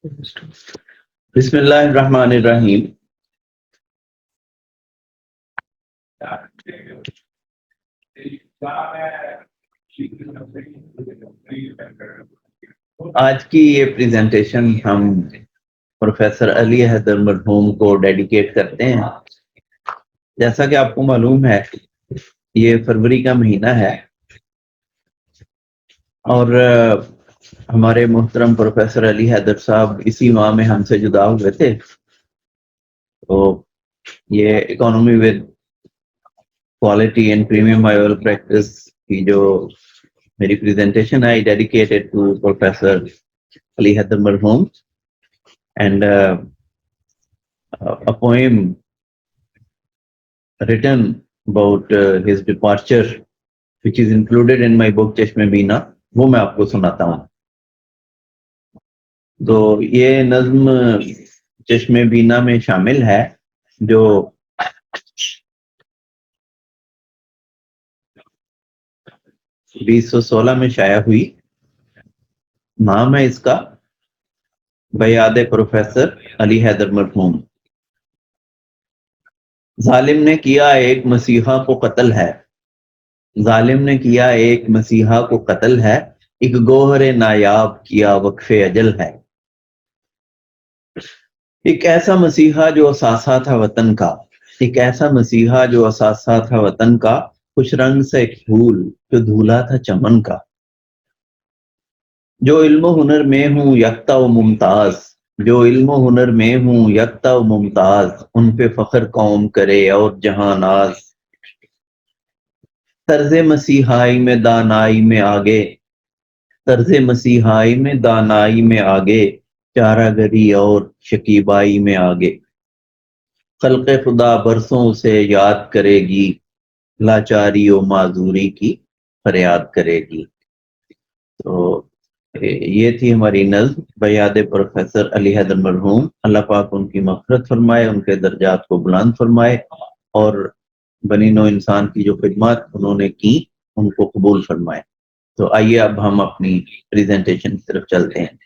بسم اللہ الرحمن الرحیم۔ آج کی یہ پریزنٹیشن ہم پروفیسر علی حیدر مرحوم کو ڈیڈیکیٹ کرتے ہیں۔ جیسا کہ آپ کو معلوم ہے یہ فروری کا مہینہ ہے اور ہمارے محترم پروفیسر علی حیدر صاحب اسی ماہ میں ہم سے جدا ہوئے تھے، تو یہ economy with quality and premium oil practice کی جو میری پریزنٹیشن ہے ڈیڈیکیٹڈ ٹو پروفیسر علی حیدر مرحوم and a poem written about his departure which is included in my book چشم بینا، وہ میں آپ کو سناتا ہوں۔ تو یہ نظم چشم بینا میں شامل ہے جو 2016 میں شائع ہوئی۔ نام ہے اس کا بیاد پروفیسر علی حیدر مرحوم۔ ظالم نے کیا ایک مسیحا کو قتل ہے، ظالم نے کیا ایک مسیحا کو قتل ہے، ایک گوہر نایاب کیا وقف اجل ہے۔ ایک ایسا مسیحا جو اثاثہ تھا وطن کا، ایک ایسا مسیحا جو اثاثہ تھا وطن کا، خوش رنگ سے ایک پھول جو دھولا تھا چمن کا۔ جو علم و ہنر میں ہوں یکتا و ممتاز، جو علم و ہنر میں ہوں یکتا و ممتاز، ان پہ فخر قوم کرے اور جہاں ناز۔ طرز مسیحائی میں دانائی میں آگے، طرز مسیحائی میں دانائی میں آگے، چارہ گری اور شکیبائی میں آگے۔ خلق خدا برسوں سے یاد کرے گی، لاچاری و معذوری کی فریاد کرے گی۔ تو یہ تھی ہماری نظم بیاد پروفیسر علی حیدر مرحوم۔ اللہ پاک ان کی مغفرت فرمائے، ان کے درجات کو بلند فرمائے اور بنی نوع انسان کی جو خدمات انہوں نے کی ان کو قبول فرمائے۔ تو آئیے اب ہم اپنی پریزنٹیشن کی طرف چلتے ہیں۔